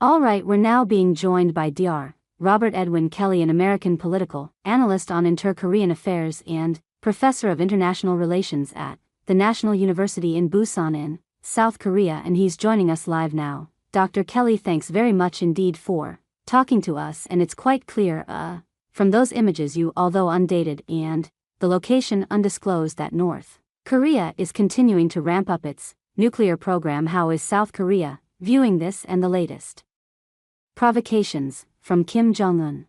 All right, we're now being joined by Dr. Robert Edwin Kelly, an American political analyst on inter-Korean affairs and professor of international relations at the National University in Busan in South Korea, and he's joining us live now. Dr. Kelly, thanks very much indeed for talking to us, and it's quite clear from those images although undated and the location undisclosed, that North Korea is continuing to ramp up its nuclear program. How is South Korea viewing this and the latest provocations from Kim Jong Un?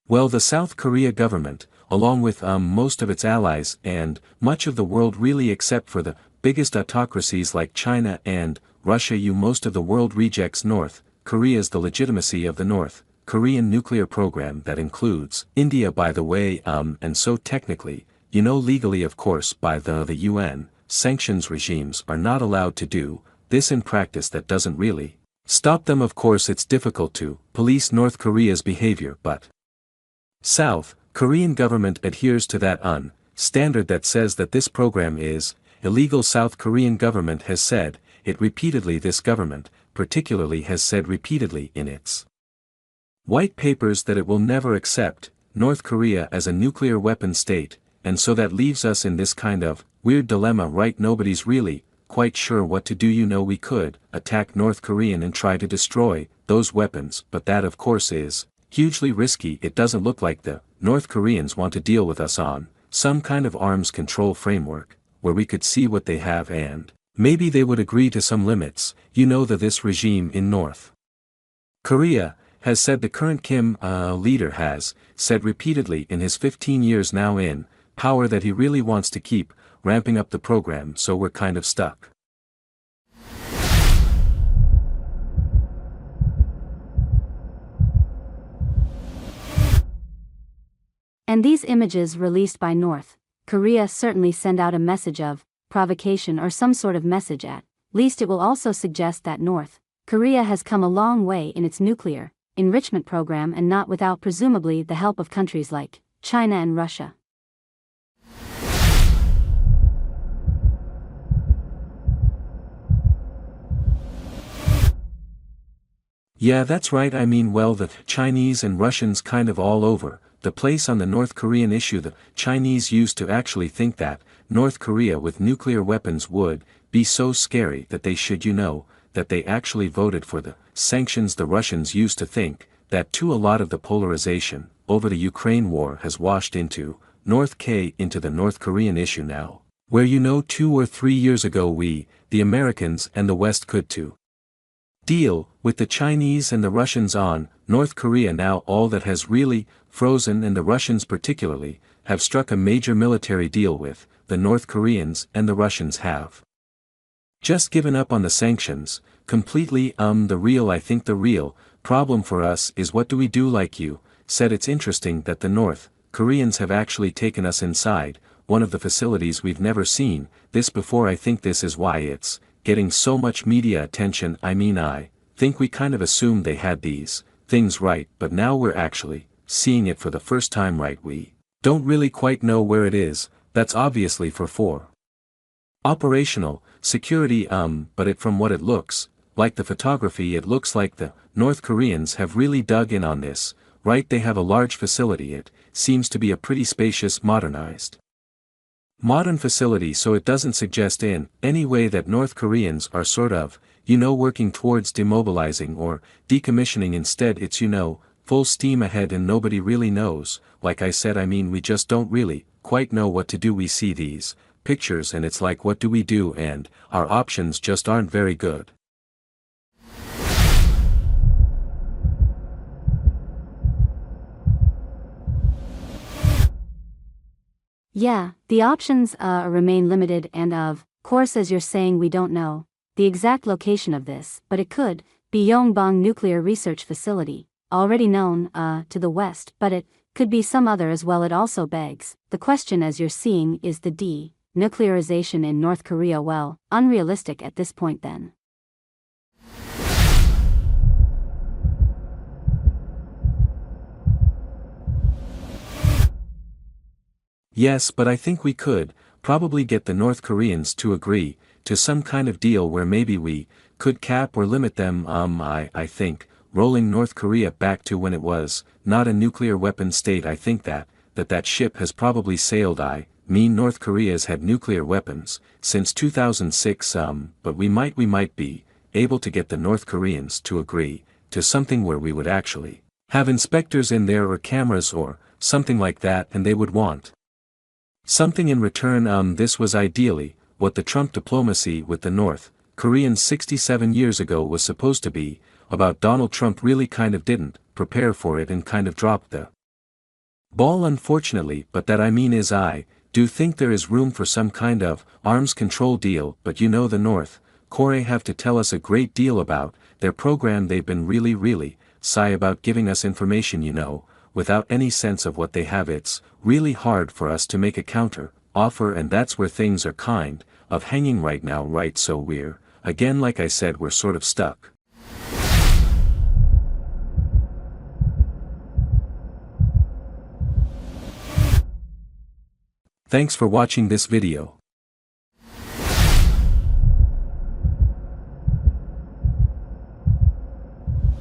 Well, the South Korea government, along with most of its allies and much of the world really except for the biggest autocracies like China and Russia, most of the world rejects North Korea's the legitimacy of the North Korean nuclear program. That includes India, by the way, and so technically, legally of course by the UN, sanctions regimes are not allowed to do this in practice. That doesn't really stop them. Of course it's difficult to police North Korea's behavior, but South Korean government adheres to that standard that says that this program is illegal. South Korean government has said it repeatedly. This government particularly has said repeatedly in its white papers that it will never accept North Korea as a nuclear weapon state, and so that leaves us in this kind of weird dilemma, right? Nobody's really quite sure what to do. We could attack North Korea and try to destroy those weapons, but that of course is hugely risky. It doesn't look like the North Koreans want to deal with us on some kind of arms control framework, where we could see what they have and maybe they would agree to some limits. That this regime in North Korea has said, the current Kim leader has said repeatedly in his 15 years now in power, that he really wants to keep ramping up the program, so we're kind of stuck. And these images released by North Korea certainly send out a message of provocation, or some sort of message. At least it will also suggest that North Korea has come a long way in its nuclear enrichment program, and not without presumably the help of countries like China and Russia. Yeah, that's right. Well, the Chinese and Russians kind of all over the place on the North Korean issue. The Chinese used to actually think that North Korea with nuclear weapons would be so scary that they should, that they actually voted for the sanctions. The Russians used to think that too. A lot of the polarization over the Ukraine war has washed into the North Korean issue now, where 2 or 3 years ago we, the Americans and the West, could too deal with the Chinese and the Russians on North Korea. Now all that has really frozen, and the Russians particularly have struck a major military deal with the North Koreans, and the Russians have just given up on the sanctions completely. I think the real problem for us is, what do we do? Like you said, it's interesting that the North Koreans have actually taken us inside one of the facilities. We've never seen this before. I think this is why it's getting so much media attention. I think we kind of assumed they had these things right, but now we're actually seeing it for the first time, right? We don't really quite know where it is. That's obviously for operational security, but from what it looks like, the photography, it looks like the North Koreans have really dug in on this, right? They have a large facility. It seems to be a pretty spacious, modern facility, so it doesn't suggest in any way that North Koreans are sort of, working towards demobilizing or decommissioning. Instead it's, full steam ahead, and nobody really knows. Like I said, we just don't really quite know what to do. We see these pictures and it's like, what do we do? And our options just aren't very good. Yeah, the options remain limited, and of course, as you're saying, we don't know the exact location of this, but it could be Yongbong Nuclear Research Facility, already known to the West, but it could be some other as well. It also begs the question, as you're seeing, is the denuclearization in North Korea unrealistic at this point then? Yes, but I think we could, probably get the North Koreans to agree, to some kind of deal where maybe we, could cap or limit them, I think, rolling North Korea back to when it was, not a nuclear weapon state. I think that ship has probably sailed. I mean North Korea's had nuclear weapons, since 2006 but we might be, able to get the North Koreans to agree, to something where we would actually, have inspectors in there or cameras or, something like that, and they would want something in return. This was ideally, what the Trump diplomacy with the North Koreans 67 years ago was supposed to be, about. Donald Trump really kind of didn't prepare for it and kind of dropped the ball unfortunately, but that I mean is I do think there is room for some kind of arms control deal, but you know the North Korea have to tell us a great deal about their program. They've been really shy about giving us information, without any sense of what they have. It's really hard for us to make a counter offer, and that's where things are kind of hanging right now, right? So we're, again, like I said, we're sort of stuck. Thanks for watching this video.